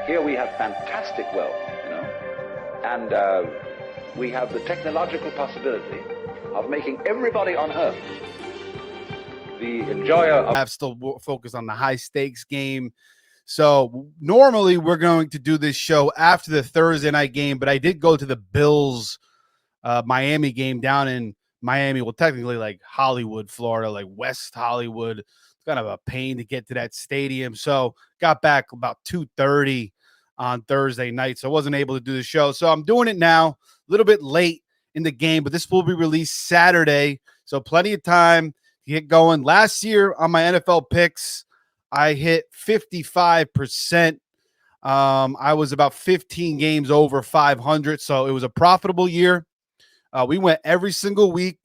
Here we have fantastic wealth, and we have the technological possibility of making everybody on earth the enjoyer of. Have still focused on the high stakes game. So normally we're going to do this show after the Thursday night game, but I did go to the Bills Miami game down in Miami. Well, technically like Hollywood, Florida, like West Hollywood. It's kind of a pain to get to that stadium. So got back about 2:30 on Thursday night. So I wasn't able to do the show. So I'm doing it now, a little bit late in the game, but this will be released Saturday. So plenty of time to get going. Last year on my NFL picks, I hit 55%. I was about 15 games over 500. So it was a profitable year. We went every single week.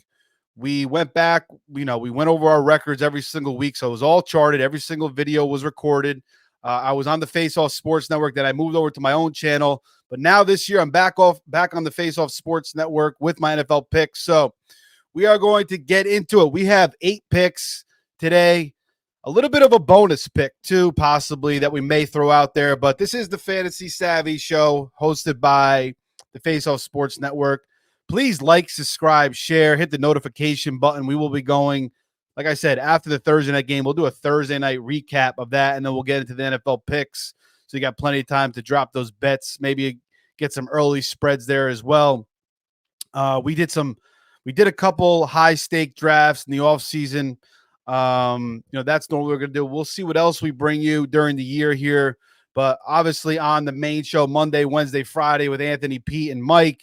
We went back, we went over our records every single week. So it was all charted. Every single video was recorded. I was on the Face Off Sports Network. Then I moved over to my own channel. But now this year, I'm back on the Face Off Sports Network with my NFL picks. So we are going to get into it. We have 8 picks today. A little bit of a bonus pick, too, possibly, that we may throw out there. But this is the Fantasy Savvy Show hosted by the Face Off Sports Network. Please like, subscribe, share, hit the notification button. We will be going, like I said, after the Thursday night game. We'll do a Thursday night recap of that, and then we'll get into the NFL picks. So you got plenty of time to drop those bets, maybe get some early spreads there as well. We did a couple high stake drafts in the offseason. That's normally what we're going to do. We'll see what else we bring you during the year here. But obviously on the main show, Monday, Wednesday, Friday with Anthony, Pete, and Mike.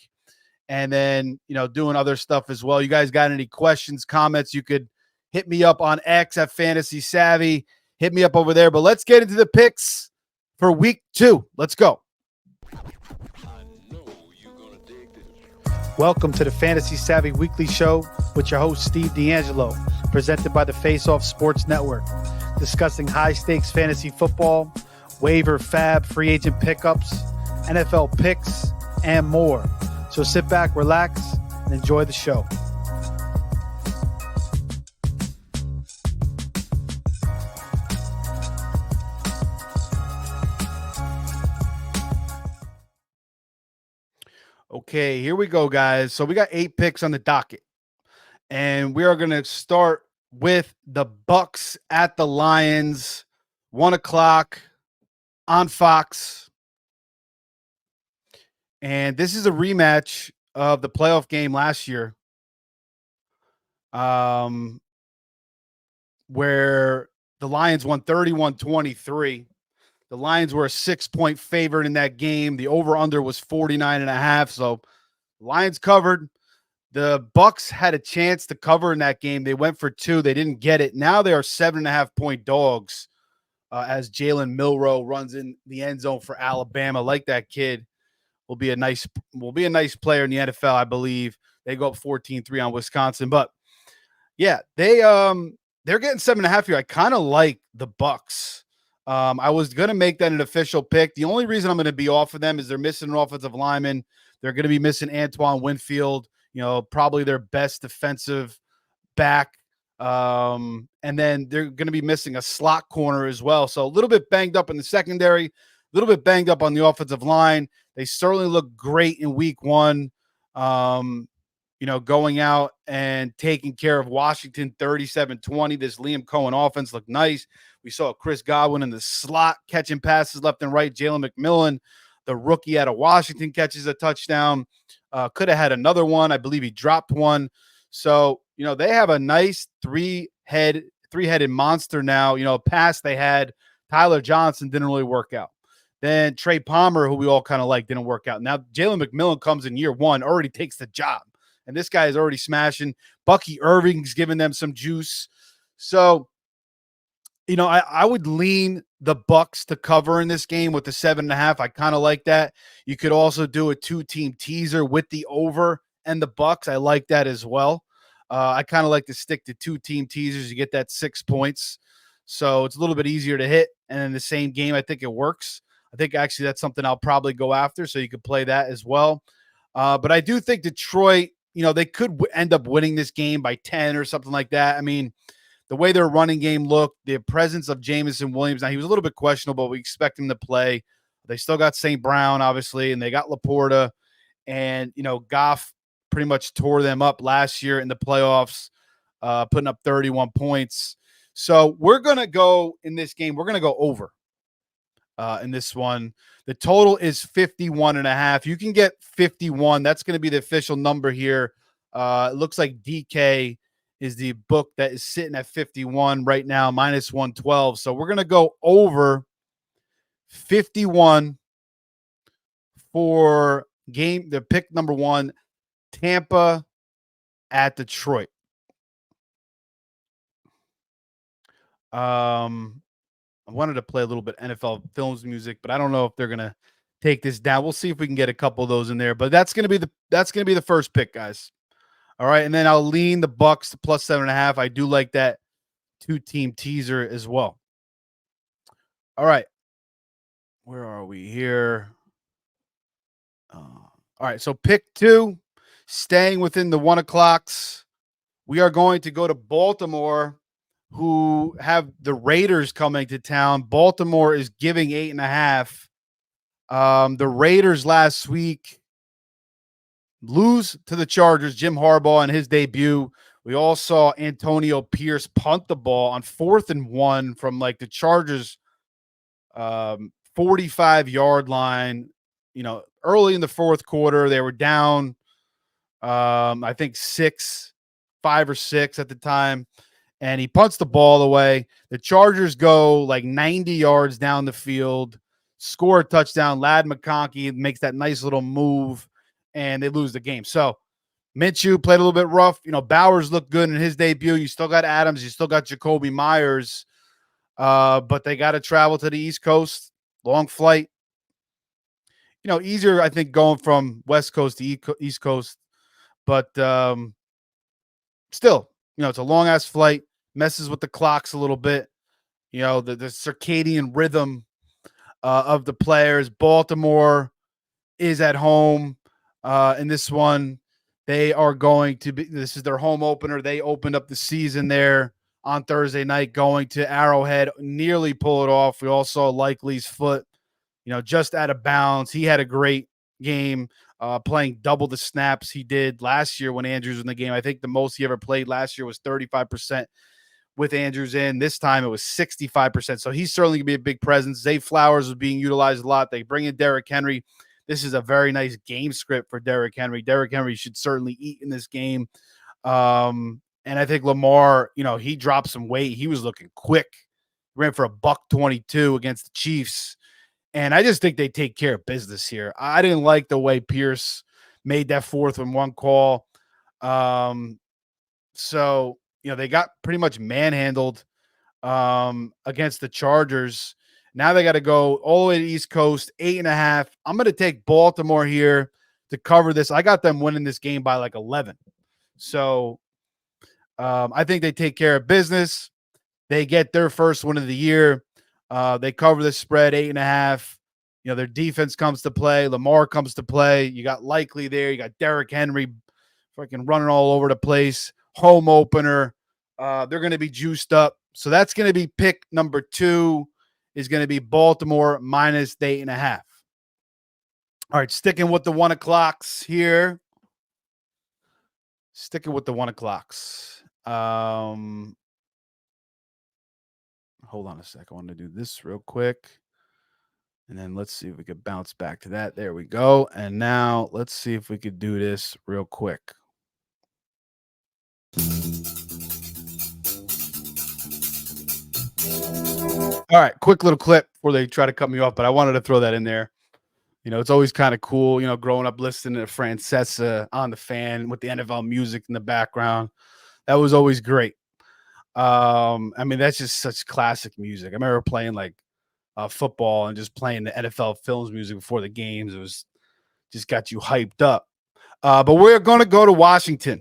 And then, doing other stuff as well. You guys got any questions, comments, you could hit me up on X at Fantasy Savvy. Hit me up over there. But let's get into the picks for week 2. Let's go. Welcome to the Fantasy Savvy Weekly Show with your host, Steve D'Angelo, presented by the Face Off Sports Network, discussing high-stakes fantasy football, waiver, fab, free agent pickups, NFL picks, and more. So sit back, relax, and enjoy the show. Okay, here we go, guys. So we got 8 picks on the docket. And we are going to start with the Bucs at the Lions, 1 o'clock on Fox. And this is a rematch of the playoff game last year, where the Lions won 31-23. The Lions were a 6-point favorite in that game. The over-under was 49.5. So the Lions covered. The Bucs had a chance to cover in that game. They went for 2. They didn't get it. Now they are 7.5-point dogs as Jalen Milroe runs in the end zone for Alabama. Like that kid. Will be a nice player in the NFL, I believe. They go up 14-3 on Wisconsin. But yeah, they're getting 7.5 here. I kind of like the Bucs. I was going to make that an official pick. The only reason I'm going to be off of them is they're missing an offensive lineman. They're going to be missing Antoine Winfield, probably their best defensive back. And then they're going to be missing a slot corner as well. So a little bit banged up in the secondary, a little bit banged up on the offensive line. They certainly look great in week 1, going out and taking care of Washington 37-20. This Liam Cohen offense looked nice. We saw Chris Godwin in the slot catching passes left and right. Jalen McMillan, the rookie out of Washington, catches a touchdown. Could have had another one. I believe he dropped one. So, they have a nice three-headed monster now. Past they had Tyler Johnson didn't really work out. Then Trey Palmer, who we all kind of like, didn't work out. Now Jalen McMillan comes in year 1, already takes the job. And this guy is already smashing. Bucky Irving's giving them some juice. So, I would lean the Bucs to cover in this game with the 7.5. I kind of like that. You could also do a 2-team teaser with the over and the Bucs. I like that as well. I kind of like to stick to 2-team teasers. You get that 6 points. So it's a little bit easier to hit. And in the same game, I think it works. I think actually that's something I'll probably go after, so you could play that as well. But I do think Detroit, they could end up winning this game by 10 or something like that. I mean, the way their running game looked, the presence of Jamison Williams. Now, he was a little bit questionable, but we expect him to play. They still got St. Brown, obviously, and they got Laporta. And, Goff pretty much tore them up last year in the playoffs, putting up 31 points. So we're going to go in this game. We're going to go over in this one. The total is 51.5. You can get 51. That's going to be the official number here. It looks like DK is the book that is sitting at 51 right now, minus 112. So we're going to go over 51 for the pick number 1, Tampa at Detroit. I wanted to play a little bit NFL Films music, but I don't know if they're gonna take this down. We'll see if we can get a couple of those in there. But that's gonna be the first pick, guys. All right, and then I'll lean the Bucks to plus 7.5. I do like that 2-team teaser as well. All right, where are we here? All right, so pick 2, staying within the 1 o'clocks. We are going to go to Baltimore, who have the Raiders coming to town. Baltimore is giving 8.5. The Raiders last week lose to the Chargers. Jim Harbaugh in his debut. We all saw Antonio Pierce punt the ball on 4th and 1 from like the Chargers 45-yard line. Early in the 4th quarter, they were down, I think 5 or 6 at the time. And he punts the ball away. The Chargers go like 90 yards down the field, score a touchdown. Ladd McConkey makes that nice little move, and they lose the game. So Minshew played a little bit rough. Bowers looked good in his debut. You still got Adams. You still got Jacoby Myers. But they got to travel to the East Coast. Long flight. Easier, I think, going from West Coast to East Coast. But still, it's a long-ass flight. Messes with the clocks a little bit. The circadian rhythm of the players. Baltimore is at home in this one. They are going to be – this is their home opener. They opened up the season there on Thursday night, going to Arrowhead, nearly pull it off. We all saw Likely's foot, just out of bounds. He had a great game, playing double the snaps he did last year when Andrews was in the game. I think the most he ever played last year was 35% with Andrews in. This time it was 65%. So he's certainly going to be a big presence. Zay Flowers was being utilized a lot. They bring in Derrick Henry. This is a very nice game script for Derrick Henry. Derrick Henry should certainly eat in this game. And I think Lamar, he dropped some weight. He was looking quick. Ran for $122 against the Chiefs. And I just think they take care of business here. I didn't like the way Pierce made that 4th and 1 call. So, they got pretty much manhandled against the Chargers. Now they got to go all the way to the East Coast, 8.5. I'm going to take Baltimore here to cover this. I got them winning this game by like 11. So I think they take care of business. They get their first win of the year. They cover the spread, 8.5. Their defense comes to play. Lamar comes to play. You got Likely there. You got Derrick Henry freaking running all over the place. Home opener. They're going to be juiced up. So that's going to be pick number 2 is going to be Baltimore minus the 8.5. All right, sticking with the 1 o'clocks here. Sticking with the 1 o'clocks. Hold on a sec. I want to do this real quick. And then let's see if we could bounce back to that. There we go. And now let's see if we could do this real quick. All right, quick little clip before they try to cut me off, but I wanted to throw that in there. It's always kind of cool, growing up listening to Francesa on the fan with the NFL music in the background. That was always great. That's just such classic music. I remember playing like football and just playing the NFL Films music before the games. It was just got you hyped up. But we're going to go to Washington,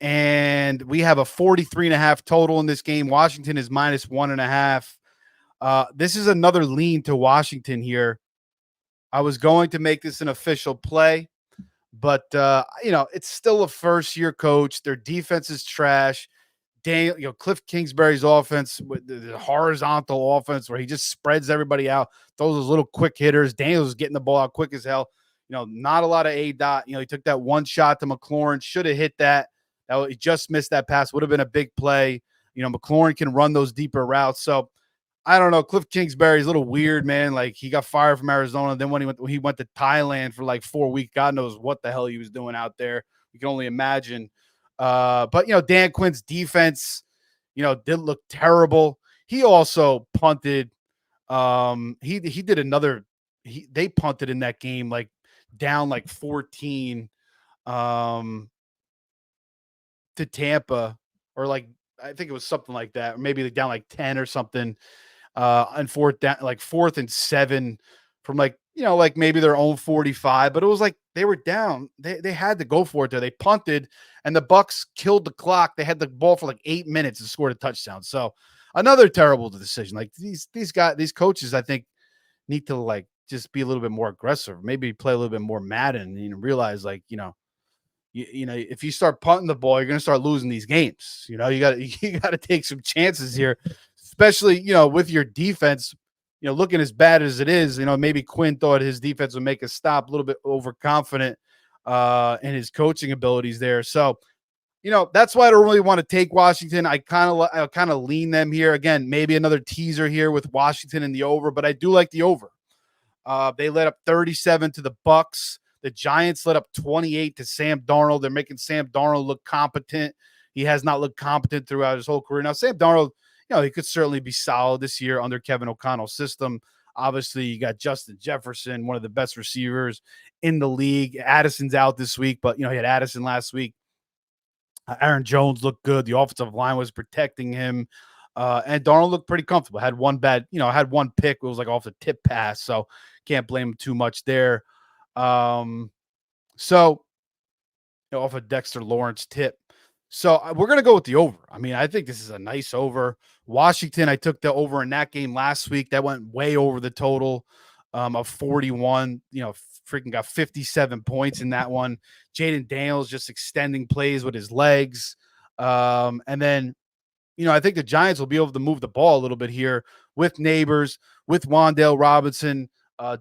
and we have a 43.5 total in this game. Washington is minus 1.5. This is another lean to Washington here. I was going to make this an official play, but it's still a first-year coach. Their defense is trash. Cliff Kingsbury's offense, with the horizontal offense where he just spreads everybody out, throws those little quick hitters. Daniels is getting the ball out quick as hell. Not a lot of A dot. He took that one shot to McLaurin, should have hit that. He just missed that pass. Would have been a big play. McLaurin can run those deeper routes. So I don't know. Cliff Kingsbury's a little weird, man. Like, he got fired from Arizona. Then when he went to Thailand for like 4 weeks, God knows what the hell he was doing out there. You can only imagine. But Dan Quinn's defense, did look terrible. He also punted. He did another. They punted in that game, like down like 14 to Tampa, or like I think it was something like that, or maybe down like 10 or something. And fourth and 7 from like maybe their own 45, but it was like they were down. They had to go for it there. They punted, and the Bucs killed the clock. They had the ball for like 8 minutes and scored a touchdown. So another terrible decision. Like these coaches, I think, need to like just be a little bit more aggressive. Maybe play a little bit more Madden and realize if you start punting the ball, you're going to start losing these games. You got to take some chances here, especially with your defense. Looking as bad as it is, maybe Quinn thought his defense would make a stop, a little bit overconfident in his coaching abilities there. So, that's why I don't really want to take Washington. I kind of lean them here. Again, maybe another teaser here with Washington in the over, but I do like the over. They led up 37 to the Bucs. The Giants led up 28 to Sam Darnold. They're making Sam Darnold look competent. He has not looked competent throughout his whole career. Now, Sam Darnold, he could certainly be solid this year under Kevin O'Connell's system. Obviously, you got Justin Jefferson, one of the best receivers in the league. Addison's out this week, but, he had Addison last week. Aaron Jones looked good. The offensive line was protecting him. And Darnold looked pretty comfortable. Had one pick. It was like off the tip pass, so can't blame him too much there. So off a Dexter Lawrence tip. So we're going to go with the over. I mean, I think this is a nice over. Washington, I took the over in that game last week. That went way over the total of 41. Freaking got 57 points in that one. Jaden Daniels just extending plays with his legs. And then, I think the Giants will be able to move the ball a little bit here with Neighbors, with Wan'Dale Robinson,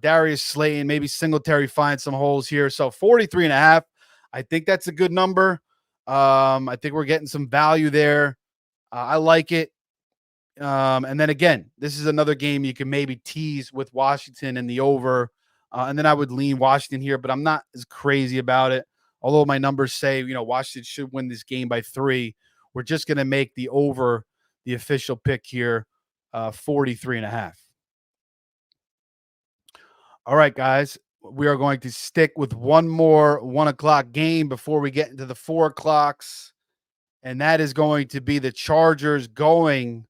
Darius Slayton, maybe Singletary finds some holes here. So 43.5. I think that's a good number. I think we're getting some value there. I like it. And then again, this is another game you can maybe tease with Washington and the over. And then I would lean Washington here, but I'm not as crazy about it. Although my numbers say, Washington should win this game by 3. We're just going to make the over the official pick here, 43.5. All right, guys, we are going to stick with one more 1 o'clock game before we get into the 4 o'clocks. And that is going to be the Chargers going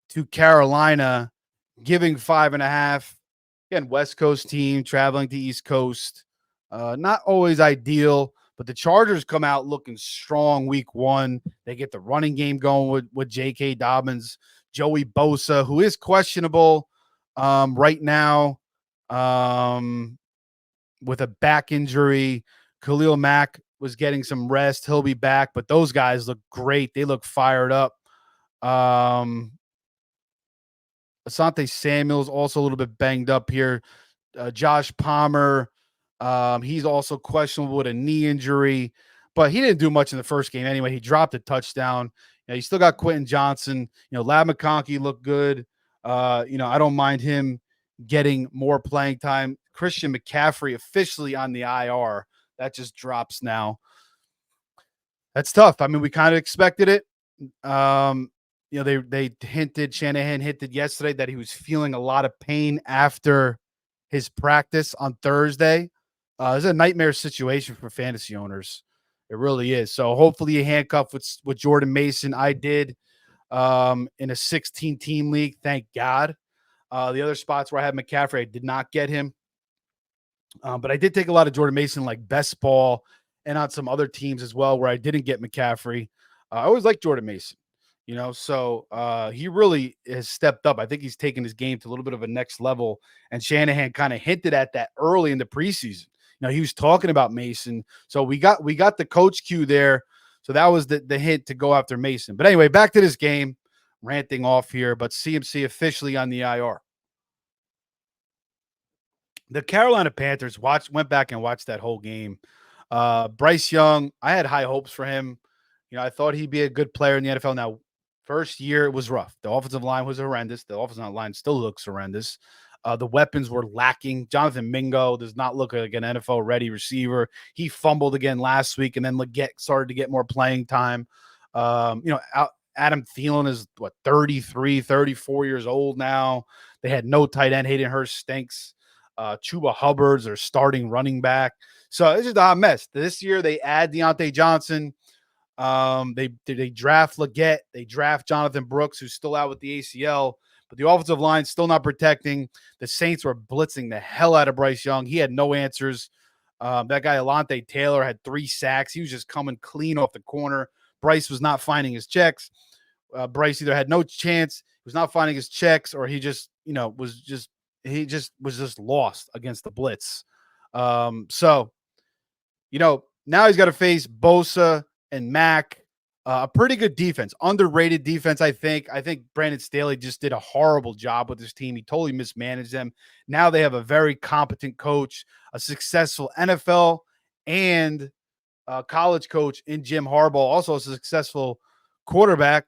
to Carolina, giving 5.5. Again, West Coast team traveling to East Coast. Not always ideal, but the Chargers come out looking strong week 1. They get the running game going with J.K. Dobbins, Joey Bosa, who is questionable right now with a back injury. Khalil Mack was getting some rest. He'll be back, but those guys look great. They look fired up. Asante Samuel's also a little bit banged up here. Josh Palmer, he's also questionable with a knee injury, but he didn't do much in the first game anyway. He dropped a touchdown. You still got Quentin Johnson. Lab McConkey looked good. I don't mind him getting more playing time. Christian McCaffrey officially on the IR. That just drops now. That's tough. I mean, we kind of expected it. They Shanahan hinted yesterday that he was feeling a lot of pain after his practice on Thursday. It's a nightmare situation for fantasy owners. It really is. So hopefully you handcuff with Jordan Mason. I did in a 16-team league. Thank God. The other spots where I had McCaffrey, I did not get him. But I did take a lot of Jordan Mason, like best ball, and on some other teams as well where I didn't get McCaffrey. I always liked Jordan Mason, so he really has stepped up. I think he's taken his game to a little bit of a next level, and Shanahan kind of hinted at that early in the preseason. He was talking about Mason. So we got the coach cue there. So that was the hint to go after Mason. But anyway, back to this game. Ranting off here, but CMC officially on the IR. The Carolina Panthers went back and watched that whole game. Bryce Young, I had high hopes for him. I thought he'd be a good player in the NFL. Now, first year it was rough. The offensive line was horrendous. The offensive line still looks horrendous. The weapons were lacking. Jonathan Mingo does not look like an NFL ready receiver. He fumbled again last week, and then Leggett started to get more playing time. Adam Thielen is 33, 34 years old now. They had no tight end. Hayden Hurst stinks. Chuba Hubbard's their starting running back. So it's just a hot mess. This year they add Deontay Johnson. They draft Leggett. They draft Jonathan Brooks, who's still out with the ACL. But the offensive line still not protecting. The Saints were blitzing the hell out of Bryce Young. He had no answers. That guy, Alante Taylor, had 3 sacks. He was just coming clean off the corner. Bryce was not finding his checks. Bryce either had no chance, he was not finding his checks, or he just was lost against the blitz. So now he's got to face Bosa and Mack. A pretty good defense, underrated defense, I think. I think Brandon Staley just did a horrible job with his team. He totally mismanaged them. Now they have a very competent coach, a successful NFL and college coach in Jim Harbaugh, also a successful quarterback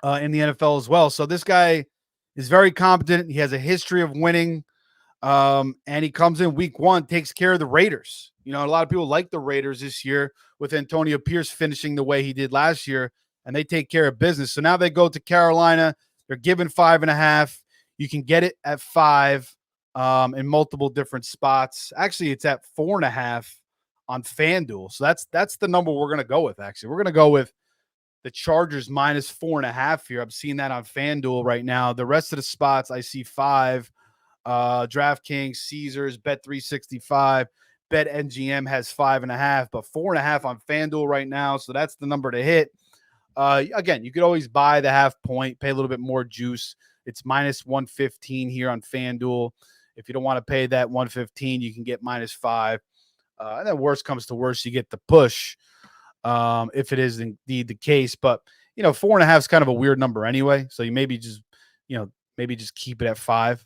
in the NFL as well. So this guy is very competent. He has a history of winning. And he comes in week 1, takes care of the Raiders. A lot of people like the Raiders this year with Antonio Pierce finishing the way he did last year, and they take care of business. So now they go to Carolina. They're given 5.5. You can get it at 5 in multiple different spots. Actually, it's at 4.5 on FanDuel. So that's the number we're going to go with, actually. We're going to go with the Chargers minus 4.5 here. I'm seeing that on FanDuel right now. The rest of the spots, I see 5. DraftKings, Caesars, Bet365, BetMGM has 5.5, but 4.5 on FanDuel right now. So that's the number to hit. Again, you could always buy the half point, pay a little bit more juice. It's minus 115 here on FanDuel. If you don't want to pay that 115, you can get minus 5. And then worst comes to worst, you get the push if it is indeed the case. But 4.5 is kind of a weird number anyway. So you maybe just keep it at 5.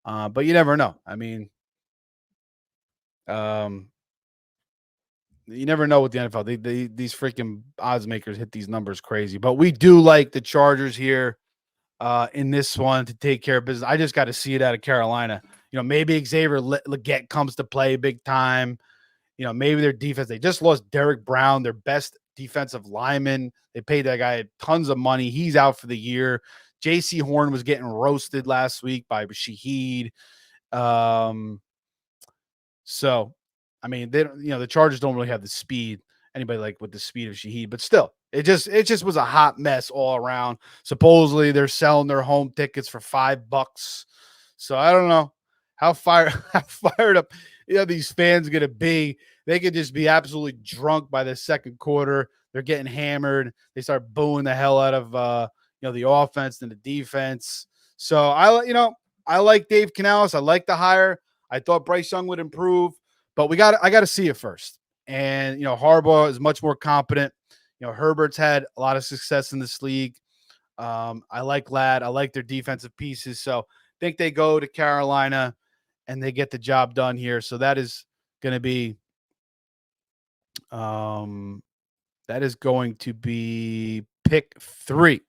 But you never know. I mean, you never know with the NFL. These freaking odds makers hit these numbers crazy. But we do like the Chargers here in this one to take care of business. I just got to see it out of Carolina. Maybe Xavier Leggett comes to play big time. Maybe their defense. They just lost Derek Brown, their best defensive lineman. They paid that guy tons of money. He's out for the year. J.C. Horn was getting roasted last week by Shaheed. So, I mean, the Chargers don't really have the speed. Anybody like with the speed of Shaheed, but still, it just was a hot mess all around. Supposedly, they're selling their home tickets for $5. So I don't know how fired up these fans going to be. They could just be absolutely drunk by the second quarter. They're getting hammered. They start booing the hell out of the offense and the defense. So I like Dave Canales. I like the hire. I thought Bryce Young would improve, but I got to see it first. And Harbaugh is much more competent. Herbert's had a lot of success in this league. I like Ladd. I like their defensive pieces. So I think they go to Carolina and they get the job done here. So that is going to be pick 3.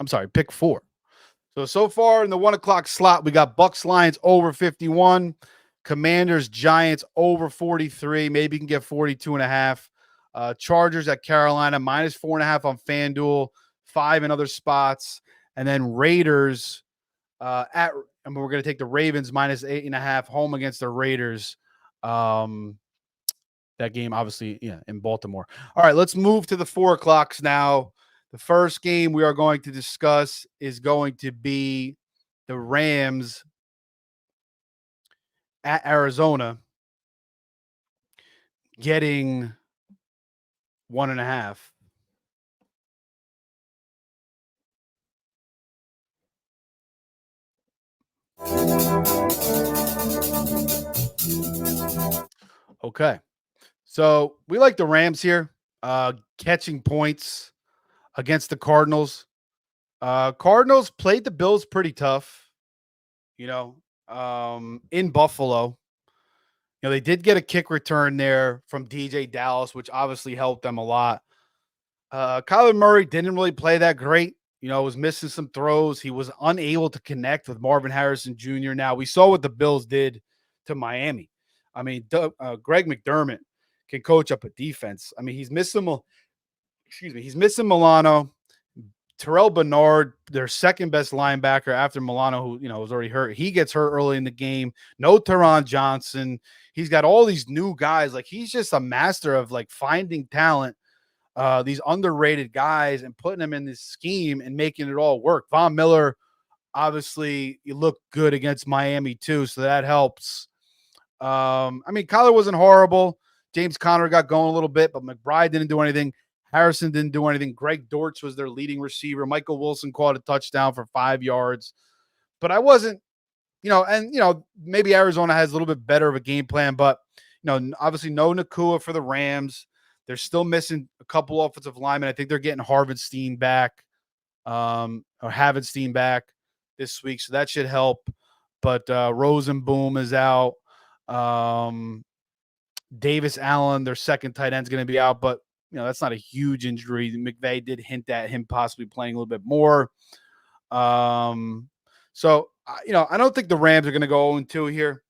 I'm sorry, pick 4. So far in the 1:00 slot, we got Bucks Lions over 51, Commanders Giants over 43. Maybe you can get 42.5. Chargers at Carolina minus 4.5 on FanDuel, 5 in other spots, and then Raiders we're going to take the Ravens minus 8.5 home against the Raiders. That game, obviously, in Baltimore. All right, let's move to the 4:00s now. The first game we are going to discuss is going to be the Rams at Arizona getting 1.5. Okay. So we like the Rams here. catching points against the Cardinals. Cardinals played the Bills pretty tough, in Buffalo. They did get a kick return there from DJ Dallas, which obviously helped them a lot. Kyler Murray didn't really play that great. Was missing some throws. He was unable to connect with Marvin Harrison Jr. Now, we saw what the Bills did to Miami. I mean, Greg McDermott can coach up a defense. I mean, he's missing Milano, Terrell Bernard, their second best linebacker after Milano, who was already hurt. He gets hurt early in the game. No Teron Johnson. He's got all these new guys. Like, he's just a master of like finding talent, these underrated guys, and putting them in this scheme and making it all work. Von Miller, obviously, you look good against Miami too, so that helps. I mean, Kyler wasn't horrible. James Conner got going a little bit, but McBride didn't do anything. Harrison didn't do anything. Greg Dortch was their leading receiver. Michael Wilson caught a touchdown for 5 yards. But I wasn't, maybe Arizona has a little bit better of a game plan, but, obviously no Nakua for the Rams. They're still missing a couple offensive linemen. I think they're getting Harvenstein back, or Havenstein back this week, so that should help. But Rosenboom is out. Davis Allen, their second tight end, is going to be out, but that's not a huge injury. McVay did hint at him possibly playing a little bit more. So I don't think the Rams are going to go 0-2 here.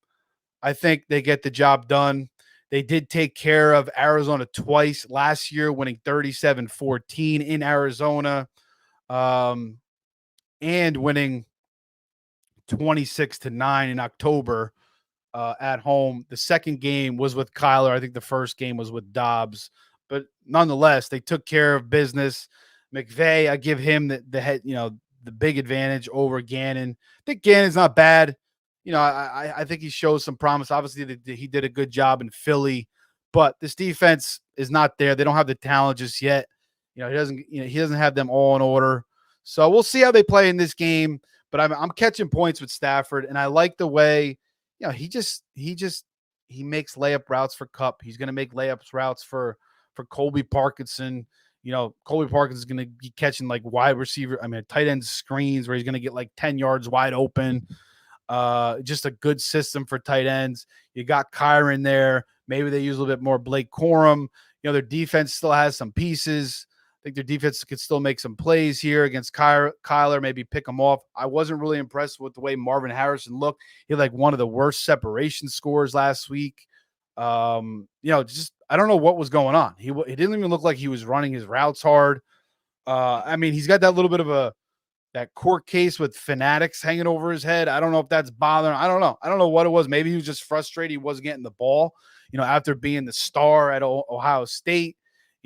I think they get the job done. They did take care of Arizona twice last year, winning 37-14 in Arizona, and winning 26-9 in October at home. The second game was with Kyler. I think the first game was with Dobbs. But nonetheless, they took care of business. McVay, I give him the head, the big advantage over Gannon. I think Gannon's not bad. I think he shows some promise. Obviously, he did a good job in Philly, but this defense is not there. They don't have the talent just yet. He doesn't have them all in order. So we'll see how they play in this game. But I'm catching points with Stafford, and I like the way, he makes layup routes for Kupp. He's going to make layups routes for Colby Parkinson. Colby Parkinson's going to be catching like wide receiver, tight end screens where he's going to get like 10 yards wide open. Just a good system for tight ends. You got Kyron there. Maybe they use a little bit more Blake Corum. Their defense still has some pieces. I think their defense could still make some plays here against Kyler, maybe pick him off. I wasn't really impressed with the way Marvin Harrison looked. He had like one of the worst separation scores last week. Just I don't know what was going on. He didn't even look like he was running his routes hard. He's got that little bit of that court case with fanatics hanging over his head. I don't know if that's bothering. I don't know what it was. Maybe he was just frustrated he wasn't getting the ball, after being the star at Ohio State,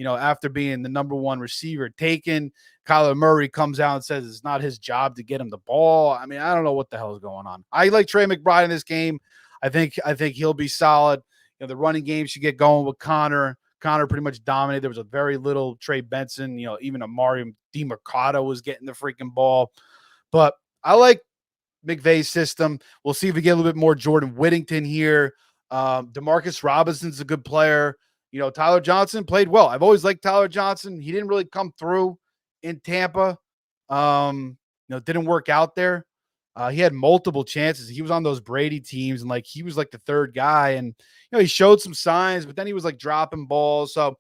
after being the number one receiver taken. Kyler Murray comes out and says it's not his job to get him the ball. I don't know what the hell is going on. I like Trey McBride in this game. I think he'll be solid. The running game should get going with Connor. Connor pretty much dominated. There was a very little Trey Benson. Even Amari DeMercado was getting the freaking ball. But I like McVay's system. We'll see if we get a little bit more Jordan Whittington here. Demarcus Robinson's a good player. Tyler Johnson played well. I've always liked Tyler Johnson. He didn't really come through in Tampa. Didn't work out there. He had multiple chances. He was on those Brady teams, and he was like the third guy. And he showed some signs, but then he was like dropping balls. So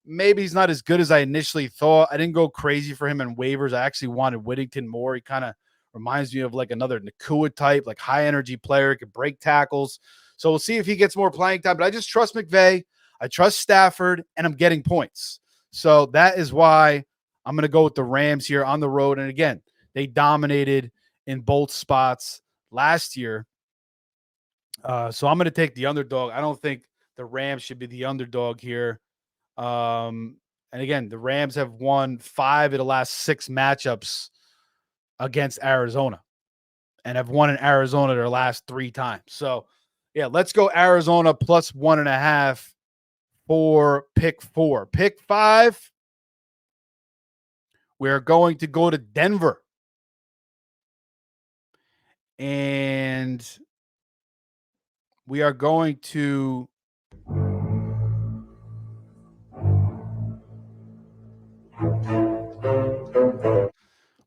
maybe he's not as good as I initially thought. I didn't go crazy for him in waivers. I actually wanted Whittington more. He kind of reminds me of like another Nakua type, like high energy player, could break tackles. So we'll see if he gets more playing time. But I just trust McVay. I trust Stafford, and I'm getting points. So that is why I'm going to go with the Rams here on the road. And again, they dominated in both spots last year. So I'm going to take the underdog. I don't think the Rams should be the underdog here. And again, the Rams have won 5 of the last 6 matchups against Arizona and have won in Arizona their last 3 times. So, yeah, let's go Arizona plus 1.5 for pick 4. Pick 5, we're going to go to Denver. And we are going to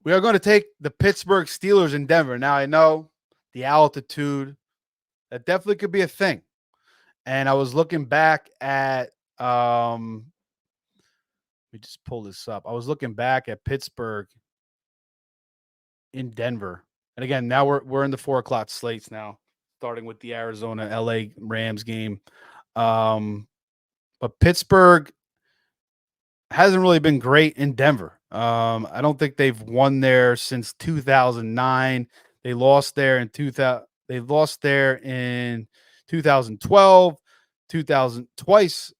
We are going to take the Pittsburgh Steelers in Denver. Now, I know the altitude, that definitely could be a thing. And I was looking back at, let me just pull this up. I was looking back at Pittsburgh in Denver. And again, now we're in the 4:00 slates now, starting with the Arizona LA Rams game. But Pittsburgh hasn't really been great in Denver. I don't think they've won there since 2009. They lost there in 2000. They lost there in 2012, 2000 twice.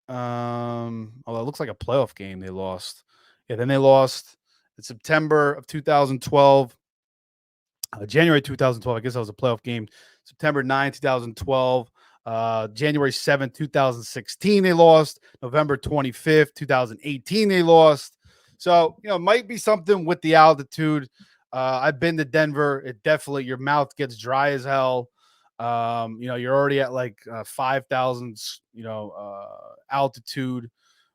Although it looks like a playoff game they lost. Yeah, then they lost in September of 2012. January 2012, I guess that was a playoff game. September 9, 2012. January 7th, 2016, they lost. November 25th, 2018, they lost. So, it might be something with the altitude. I've been to Denver. It definitely, your mouth gets dry as hell. You're already at like 5,000, altitude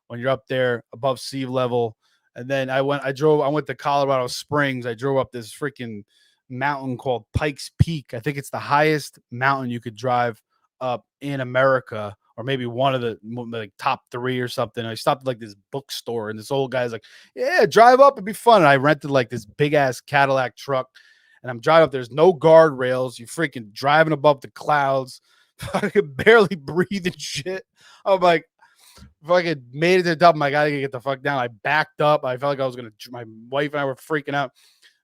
when you're up there above sea level. And then I went to Colorado Springs. I drove up this freaking mountain called Pikes Peak. I think it's the highest mountain you could drive up in America, or maybe one of the like top 3 or something. I stopped at like this bookstore, and this old guy's like, "Yeah, drive up, it'd be fun." And I rented like this big ass Cadillac truck, and I'm driving up. There's no guardrails. You freaking driving above the clouds. I could barely breathe and shit. I'm like, fucking made it to the top. I gotta get the fuck down. I backed up. I felt like I was gonna. My wife and I were freaking out.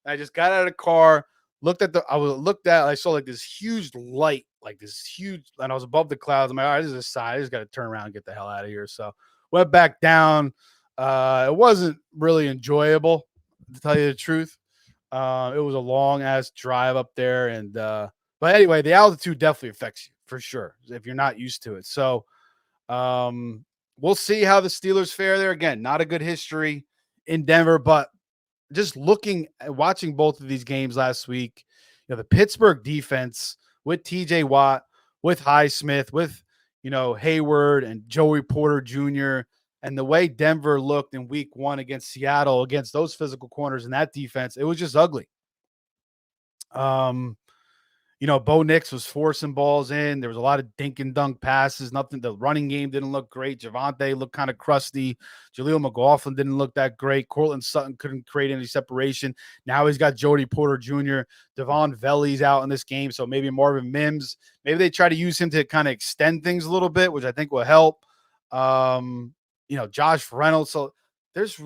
I just got out of the car, I saw like this huge light, and I was above the clouds. I'm like, all right, this is a sign. I just got to turn around and get the hell out of here. So went back down. It wasn't really enjoyable, to tell you the truth. It was a long ass drive up there. But anyway, the altitude definitely affects you for sure if you're not used to it. So, we'll see how the Steelers fare there. Again, not a good history in Denver, but just watching both of these games last week, the Pittsburgh defense with TJ Watt, with Highsmith, with, Hayward and Joey Porter Jr., and the way Denver looked in week 1 against Seattle, against those physical corners in that defense, it was just ugly. Bo Nix was forcing balls in. There was a lot of dink and dunk passes. The running game didn't look great. Javonte looked kind of crusty. Jaleel McLaughlin didn't look that great. Cortland Sutton couldn't create any separation. Now he's got Jody Porter Jr. Devon Velley's out in this game, so maybe Marvin Mims. Maybe they try to use him to kind of extend things a little bit, which I think will help. Josh Reynolds. So this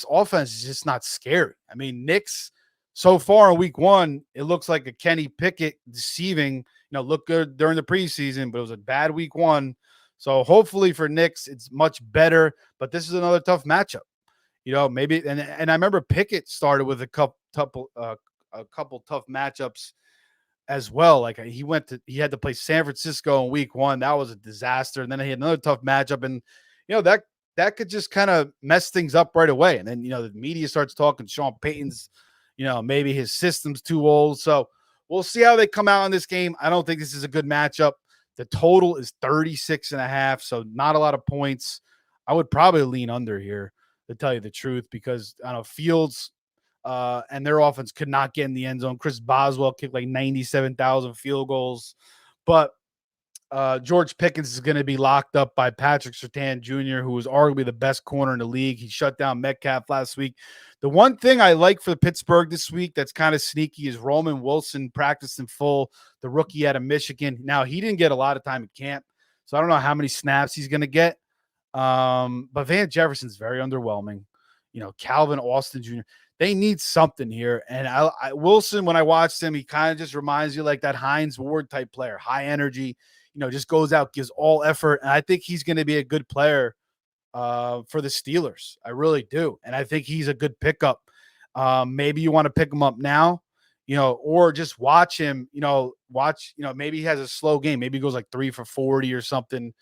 offense is just not scary. I mean, Nix, so far in week 1, it looks like a Kenny Pickett deceiving, looked good during the preseason, but it was a bad week 1. So hopefully for Knicks, it's much better, but this is another tough matchup. Maybe, and I remember Pickett started with a couple tough matchups as well. Like he had to play San Francisco in week 1. That was a disaster. And then he had another tough matchup, and that could just kind of mess things up right away. And then, the media starts talking Sean Payton's, maybe his system's too old. So we'll see how they come out in this game. I don't think this is a good matchup. The total is 36.5, so not a lot of points. I would probably lean under here, to tell you the truth, because I don't know, Fields and their offense could not get in the end zone. Chris Boswell kicked like 97,000 field goals. But George Pickens is going to be locked up by Patrick Surtain Jr., who was arguably the best corner in the league. He shut down Metcalf last week. The one thing I like for Pittsburgh this week that's kind of sneaky is Roman Wilson practiced in full, the rookie out of Michigan. Now, he didn't get a lot of time at camp, so I don't know how many snaps he's going to get. But Van Jefferson's very underwhelming. Calvin Austin Jr., they need something here. And Wilson, when I watched him, he kind of just reminds you like that Hines Ward type player, high energy, just goes out, gives all effort. And I think he's going to be a good player for the Steelers. I really do. And I think he's a good pickup. Maybe you want to pick him up now, or just watch him, maybe he has a slow game. Maybe he goes like 3 for 40 or something.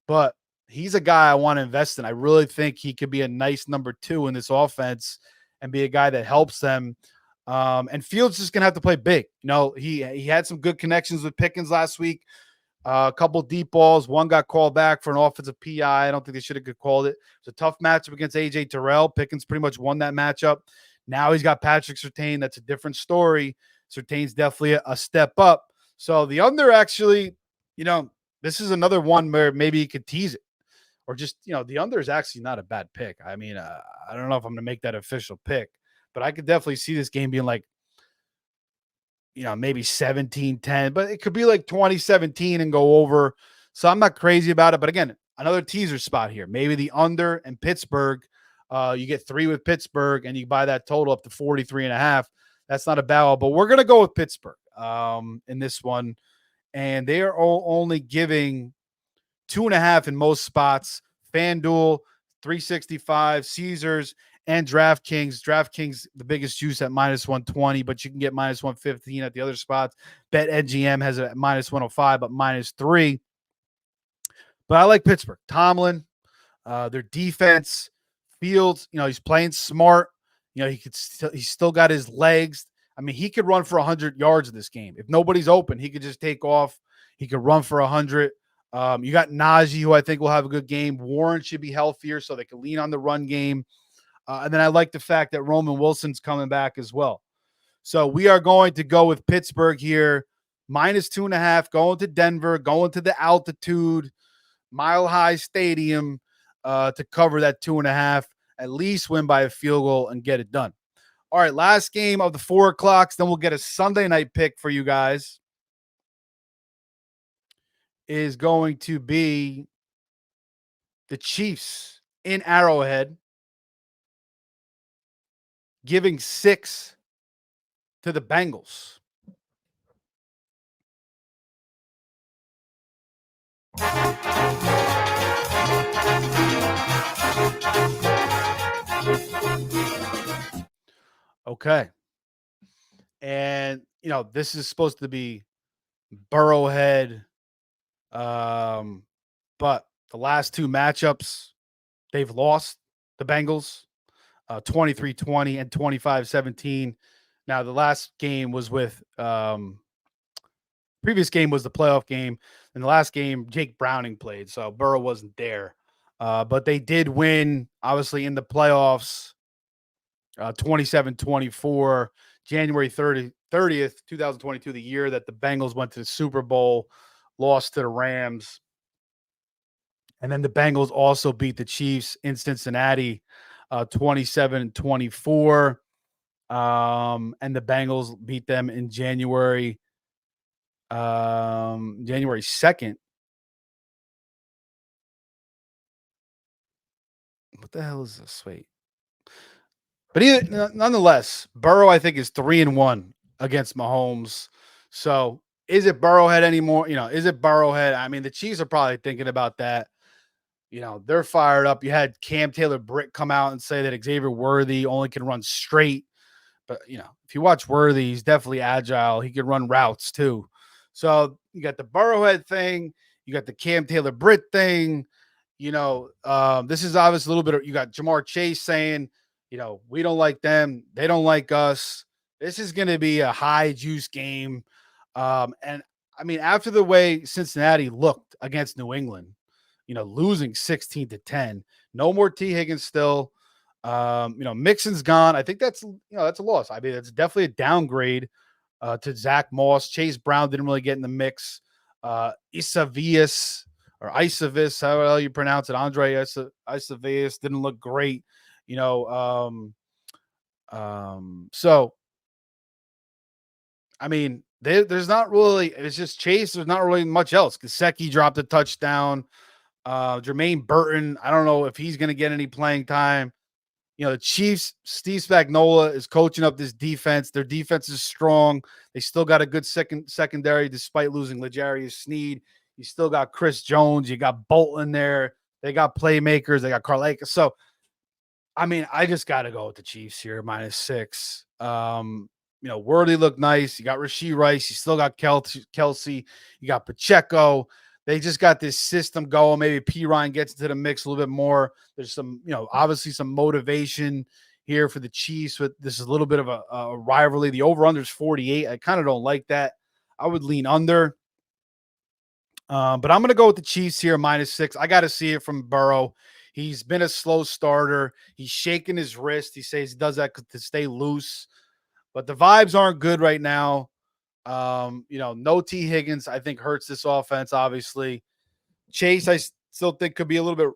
But he's a guy I want to invest in. I really think he could be a nice number 2 in this offense and be a guy that helps them. And Fields is going to have to play big. He had some good connections with Pickens last week. A couple deep balls. One got called back for an offensive PI. I don't think they should have called it. It's a tough matchup against A.J. Terrell. Pickens pretty much won that matchup. Now he's got Patrick Surtain. That's a different story. Surtain's definitely a step up. So the under actually, this is another one where maybe you could tease it or just, the under is actually not a bad pick. I mean, I don't know if I'm going to make that official pick, but I could definitely see this game being like, maybe 17-10, but it could be like 20-17 and go over. So I'm not crazy about it. But again, another teaser spot here. Maybe the under and Pittsburgh. You get 3 with Pittsburgh and you buy that total up to 43.5. That's not a bad one, but we're going to go with Pittsburgh in this one. And they are only giving 2.5 in most spots. FanDuel, 365, Caesars, and DraftKings. DraftKings, the biggest juice at -120, but you can get -115 at the other spots. BetMGM has it at -105, but -3. But I like Pittsburgh. Tomlin, their defense, Fields, he's playing smart. He's still got his legs. I mean, he could run for 100 yards in this game. If nobody's open, he could just take off. He could run for 100. You got Najee, who I think will have a good game. Warren should be healthier, so they can lean on the run game. And then I like the fact that Roman Wilson's coming back as well. So we are going to go with Pittsburgh here, -2.5, going to Denver, going to the altitude, Mile High Stadium to cover that 2.5, at least win by a field goal and get it done. All right, last game of the 4 o'clocks. Then we'll get a Sunday night pick for you guys. Is going to be the Chiefs in Arrowhead, giving 6 to the Bengals. Okay. And, this is supposed to be Burrowhead. But the last 2 matchups, they've lost the Bengals 23-20 and 25-17. Now, the last game was with previous game was the playoff game. And the last game, Jake Browning played, so Burrow wasn't there. But they did win, obviously, in the playoffs 27-24, January 30th, 2022, the year that the Bengals went to the Super Bowl, lost to the Rams. And then the Bengals also beat the Chiefs in Cincinnati 27-24. And the Bengals beat them in January 2nd. What the hell is this? Wait. But nonetheless, Burrow, I think, is 3-1 against Mahomes. So is it Burrowhead anymore? Is it Burrowhead? I mean, the Chiefs are probably thinking about that. They're fired up. You had Cam Taylor-Britt come out and say that Xavier Worthy only can run straight. But, if you watch Worthy, he's definitely agile. He can run routes too. So you got the Burrowhead thing. You got the Cam Taylor-Britt thing. This is obviously a little bit of, you got Jamar Chase saying, we don't like them. They don't like us. This is going to be a high juice game. And I mean, after the way Cincinnati looked against New England, losing 16-10, no more T. Higgins still. Mixon's gone. I think that's a loss. I mean, it's definitely a downgrade to Zach Moss. Chase Brown didn't really get in the mix. Isavius, however you pronounce it, Andre Isavius didn't look great. So I mean, there's not really, it's just Chase. There's not really much else. Gesicki dropped a touchdown. Jermaine Burton, I don't know if he's going to get any playing time. The Chiefs, Steve Spagnuolo is coaching up this defense. Their defense is strong. They still got a good secondary despite losing L'Jarius Sneed. You still got Chris Jones. You got Bolton there. They got playmakers. They got Carl Akers. So, I mean, I just got to go with the Chiefs here, -6. Worthy looked nice. You got Rashee Rice. You still got Kelsey. You got Pacheco. They just got this system going. Maybe P. Ryan gets into the mix a little bit more. There's some, obviously some motivation here for the Chiefs. But this is a little bit of a rivalry. The over-under is 48. I kind of don't like that. I would lean under. But I'm going to go with the Chiefs here, -6. I got to see it from Burrow. He's been a slow starter. He's shaking his wrist. He says he does that to stay loose. But the vibes aren't good right now. No T. Higgins, I think, hurts this offense, obviously. Chase, I still think could be a little bit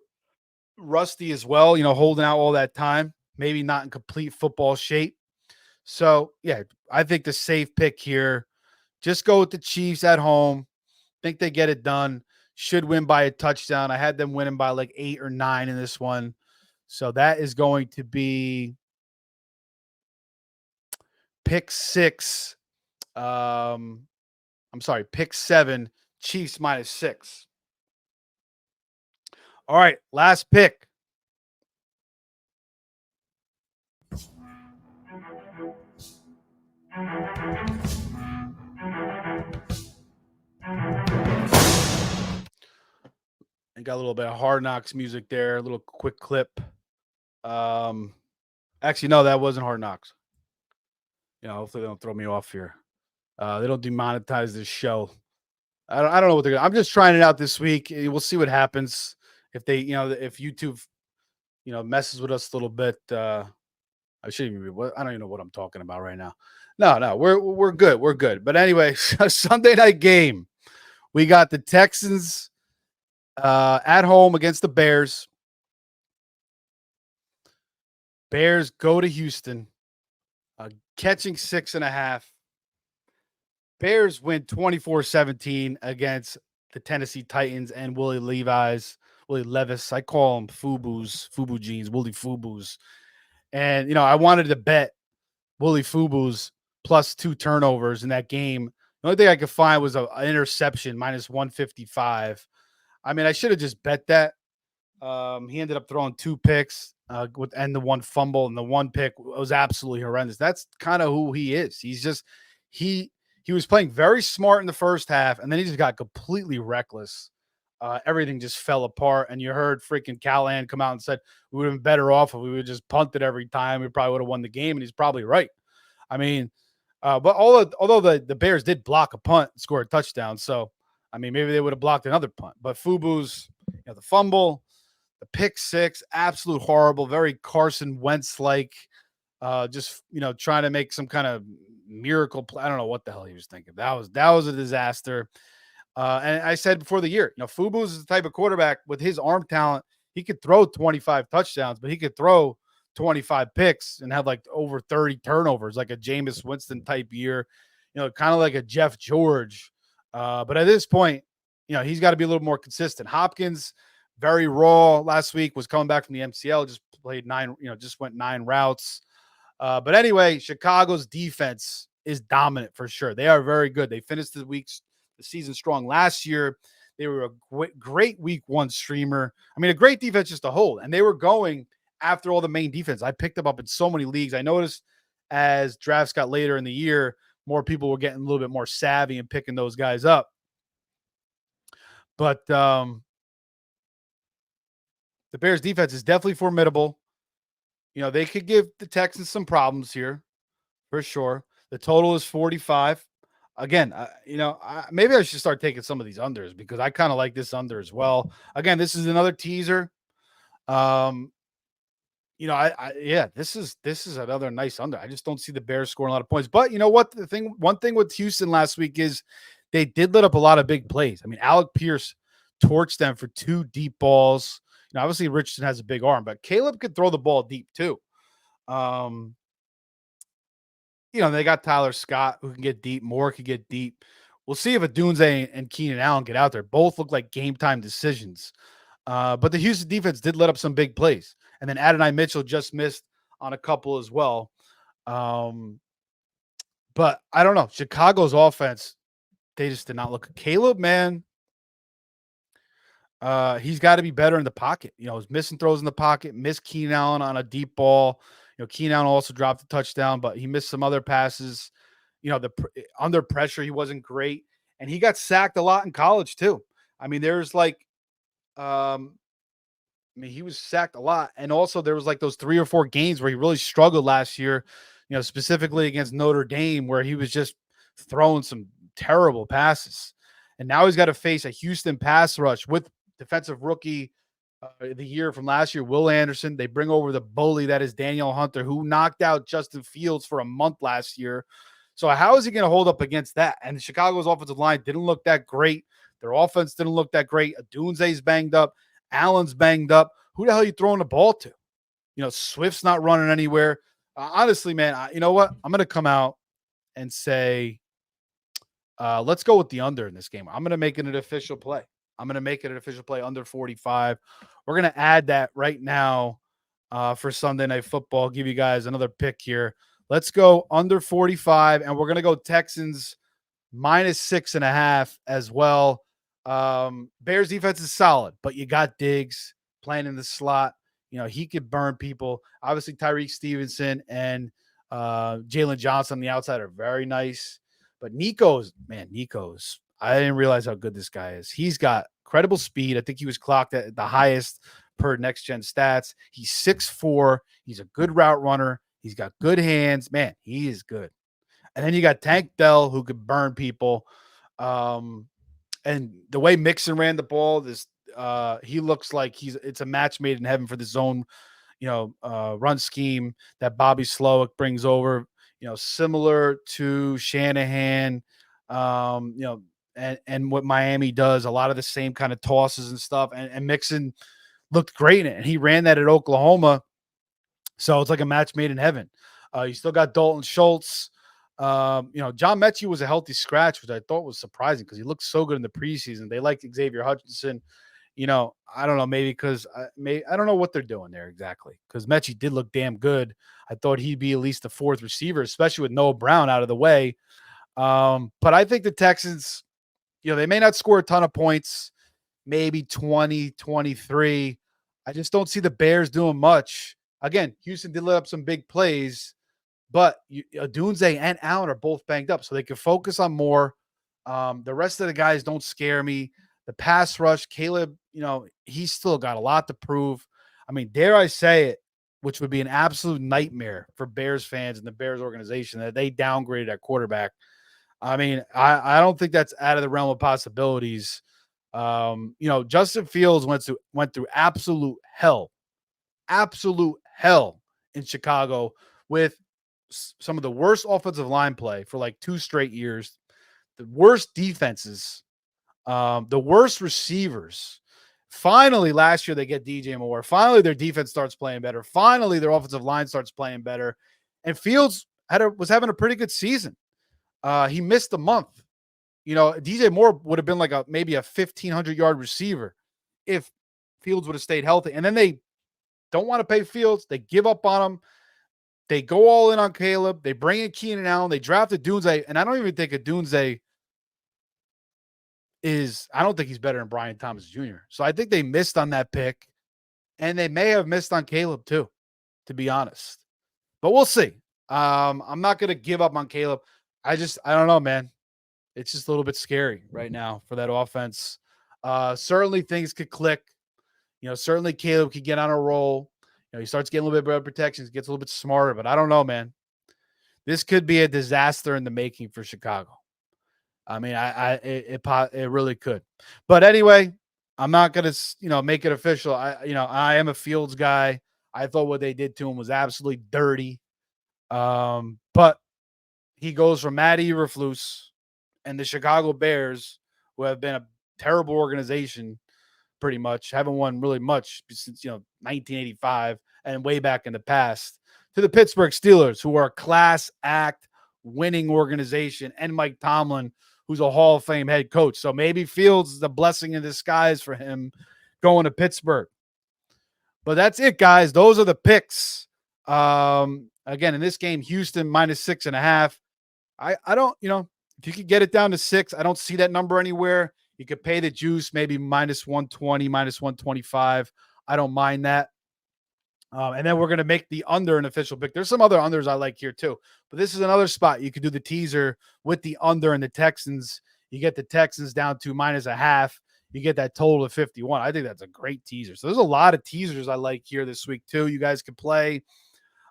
rusty as well, holding out all that time. Maybe not in complete football shape. So, yeah, I think the safe pick here, just go with the Chiefs at home. Think they get it done. Should win by a touchdown. I had them winning by like 8 or 9 in this one. So that is going to be pick 6. Pick 7, Chiefs -6. All right, last pick. I got a little bit of Hard Knocks music there, a little quick clip. Actually, no, that wasn't Hard Knocks. Hopefully they don't throw me off here. They don't demonetize this show. I don't know what they're gonna. I'm just trying it out this week. We'll see what happens if they, if YouTube, messes with us a little bit. I shouldn't even be. I don't even know what I'm talking about right now. No, we're good. We're good. But anyway, Sunday night game. We got the Texans at home against the Bears. Bears go to Houston, catching 6.5. Bears win 24-17 against the Tennessee Titans and Willie Levis. I call him Fubu Jeans, Willie Fubu's. And, I wanted to bet Willie Fubu's plus 2 turnovers in that game. The only thing I could find was an interception, -155. I mean, I should have just bet that. He ended up throwing 2 picks and the 1 fumble, and the 1 pick was absolutely horrendous. That's kind of who he is. He's just he was playing very smart in the first half, and then he just got completely reckless. Everything just fell apart, and you heard freaking Callahan come out and said we would have been better off if we would have just punted every time. We probably would have won the game, and he's probably right. I mean, but although the Bears did block a punt and score a touchdown, so I mean maybe they would have blocked another punt. But Fubu's, the fumble, the pick 6, absolute horrible, very Carson Wentz like, just trying to make some kind of miracle play. I don't know what the hell he was thinking. That was a disaster. And I said before the year, Fubu's is the type of quarterback with his arm talent. He could throw 25 touchdowns, but he could throw 25 picks and have like over 30 turnovers, like a Jameis Winston type year, kind of like a Jeff George. But at this point, he's got to be a little more consistent. Hopkins, very raw last week, was coming back from the MCL, just played 9, just went 9 routes. But anyway, Chicago's defense is dominant for sure. They are very good. They finished the season strong last year. They were a great week 1 streamer. I mean, a great defense just to hold. And they were going after all the main defense. I picked them up in so many leagues. I noticed as drafts got later in the year, more people were getting a little bit more savvy and picking those guys up. But the Bears defense is definitely formidable. They could give the Texans some problems here for sure. The total is 45. Again, maybe I should start taking some of these unders because I kind of like this under as well. Again, this is another teaser. This is another nice under. I just don't see the Bears scoring a lot of points. But you know what? One thing with Houston last week is they did let up a lot of big plays. I mean, Alec Pierce torched them for 2 deep balls. Obviously Richardson has a big arm, but Caleb could throw the ball deep too. They got Tyler Scott who can get deep. Moore can get deep. We'll see if Adunze and Keenan Allen get out there. Both look like game time decisions. But the Houston defense did let up some big plays. And then Adonai Mitchell just missed on a couple as well. But I don't know. Chicago's offense, they just did not look. Caleb, man, he's got to be better in the pocket. He's missing throws in the pocket, missed Keenan Allen on a deep ball. Keenan Allen also dropped a touchdown, but he missed some other passes. Under pressure, he wasn't great. And he got sacked a lot in college too. I mean, there's like, he was sacked a lot. And also there was like those 3 or 4 games where he really struggled last year, specifically against Notre Dame, where he was just throwing some terrible passes. And now he's got to face a Houston pass rush with defensive rookie the year from last year, Will Anderson. They bring over the bully that is Daniel Hunter, who knocked out Justin Fields for a month last year. So how is he going to hold up against that? And Chicago's offensive line didn't look that great. Their offense didn't look that great. Dunze's banged up. Allen's banged up. Who the hell are you throwing the ball to? Swift's not running anywhere. Honestly, man, you know what? I'm going to come out and say, let's go with the under in this game. I'm going to make it an official play. Under 45. We're going to add that right now for Sunday Night Football. I'll give you guys another pick here. Let's go under 45, and we're going to go Texans -6.5 as well. Bears defense is solid, but you got Diggs playing in the slot. He could burn people. Obviously, Tyreek Stevenson and Jalen Johnson on the outside are very nice. But Nico's, I didn't realize how good this guy is. He's got credible speed. I think he was clocked at the highest per next gen stats. He's 6'4". He's a good route runner. He's got good hands. Man, he is good. And then you got Tank Dell, who could burn people. And the way Mixon ran the ball, he looks like it's a match made in heaven for the zone, run scheme that Bobby Slowick brings over. Similar to Shanahan, and what Miami does, a lot of the same kind of tosses and stuff. And Mixon looked great in it, and he ran that at Oklahoma. So it's like a match made in heaven. You still got Dalton Schultz. John Mechie was a healthy scratch, which I thought was surprising because he looked so good in the preseason. They liked Xavier Hutchinson. I don't know, maybe because I don't know what they're doing there exactly, because Mechie did look damn good. I thought he'd be at least the fourth receiver, especially with Noah Brown out of the way. But I think the Texans, they may not score a ton of points, maybe 20, 23. I just don't see the Bears doing much. Again, Houston did let up some big plays, but Dunze and Allen are both banged up, so they can focus on more. The rest of the guys don't scare me. The pass rush, Caleb, he's still got a lot to prove. I mean, dare I say it, which would be an absolute nightmare for Bears fans and the Bears organization, that they downgraded at quarterback. I mean, I don't think that's out of the realm of possibilities. Justin Fields went through absolute hell in Chicago with some of the worst offensive line play for like 2 straight years, the worst defenses, the worst receivers. Finally, last year they get DJ Moore. Finally, their defense starts playing better. Finally, their offensive line starts playing better. And Fields was having a pretty good season. He missed a month. DJ Moore would have been like maybe a 1,500-yard receiver if Fields would have stayed healthy. And then they don't want to pay Fields. They give up on him. They go all in on Caleb. They bring in Keenan Allen. They drafted Dunze, and I don't even think Dunze I don't think he's better than Brian Thomas Jr. So I think they missed on that pick, and they may have missed on Caleb too, to be honest. But we'll see. I'm not going to give up on Caleb. I don't know, man. It's just a little bit scary right now for that offense. Certainly things could click. Certainly Caleb could get on a roll. He starts getting a little bit better protections, gets a little bit smarter, but I don't know, man. This could be a disaster in the making for Chicago. I mean, it really could. But anyway, I'm not going to, make it official. I am a Fields guy. I thought what they did to him was absolutely dirty. But he goes from Matt Eberflus and the Chicago Bears, who have been a terrible organization, pretty much, haven't won really much since 1985 and way back in the past, to the Pittsburgh Steelers, who are a class act winning organization, and Mike Tomlin, who's a Hall of Fame head coach. So maybe Fields is a blessing in disguise for him going to Pittsburgh. But that's it, guys. Those are the picks. Again, in this game, Houston -6.5. I don't, if you could get it down to 6, I don't see that number anywhere. You could pay the juice, maybe -120, -125. I don't mind that. And then we're going to make the under an official pick. There's some other unders I like here too, but this is another spot. You could do the teaser with the under and the Texans. You get the Texans down to -0.5. You get that total of 51. I think that's a great teaser. So there's a lot of teasers I like here this week too. You guys can play.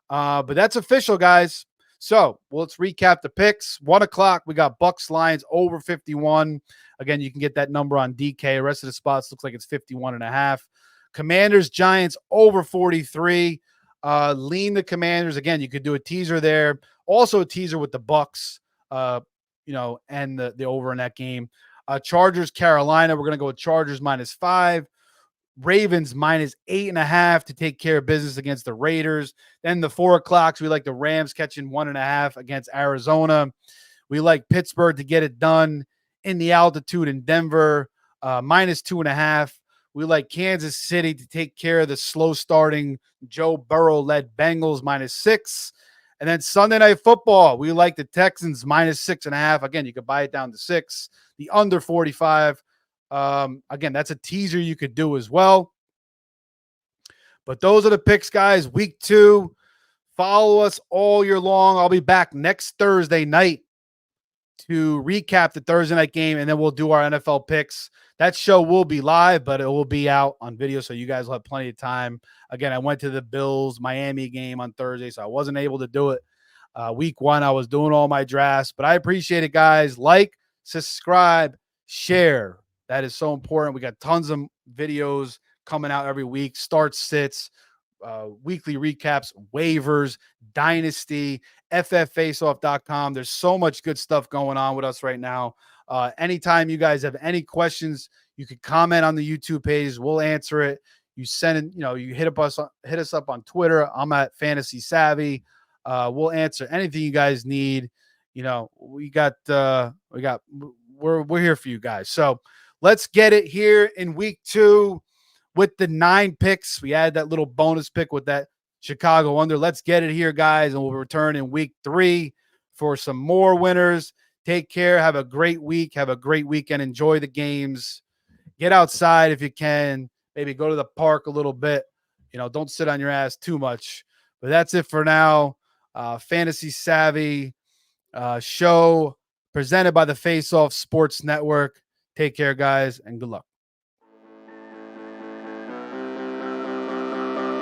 But that's official, guys. So let's recap the picks. 1 o'clock, we got Bucks Lions over 51. Again, you can get that number on DK. The rest of the spots looks like it's 51.5. Commanders, Giants over 43. Lean the Commanders. Again, you could do a teaser there. Also a teaser with the Bucks, and the over in that game. Chargers, Carolina. We're going to go with Chargers -5. Ravens -8.5 to take care of business against the Raiders. Then the 4 o'clocks, we like the Rams catching 1.5 against Arizona. We like Pittsburgh to get it done in the altitude in Denver, -2.5. We like Kansas City to take care of the slow starting Joe Burrow-led Bengals -6. And then Sunday Night Football, we like the Texans -6.5. Again, you could buy it down to 6. The under 45. Again, that's a teaser you could do as well. But those are the picks, guys. Week 2. Follow us all year long. I'll be back next Thursday night to recap the Thursday night game, and then we'll do our NFL picks. That show will be live, but it will be out on video, so you guys will have plenty of time. Again, I went to the Bills-Miami game on Thursday, so I wasn't able to do it. Week 1, I was doing all my drafts, but I appreciate it, guys. Like, subscribe, share. That is so important. We got tons of videos coming out every week. Starts, sits, weekly recaps, waivers, dynasty, fffaceoff.com. There's so much good stuff going on with us right now. Anytime you guys have any questions, you could comment on the YouTube page. We'll answer it. You send in, you hit us up on Twitter. I'm at Fantasy Savvy. We'll answer anything you guys need. We're here for you guys. So let's get it here in week 2 with the 9 picks. We had that little bonus pick with that Chicago under. Let's get it here, guys, and we'll return in week 3 for some more winners. Take care. Have a great week. Have a great weekend. Enjoy the games. Get outside if you can. Maybe go to the park a little bit. Don't sit on your ass too much. But that's it for now. Fantasy Savvy show presented by the Face Off Sports Network. Take care, guys, and good luck.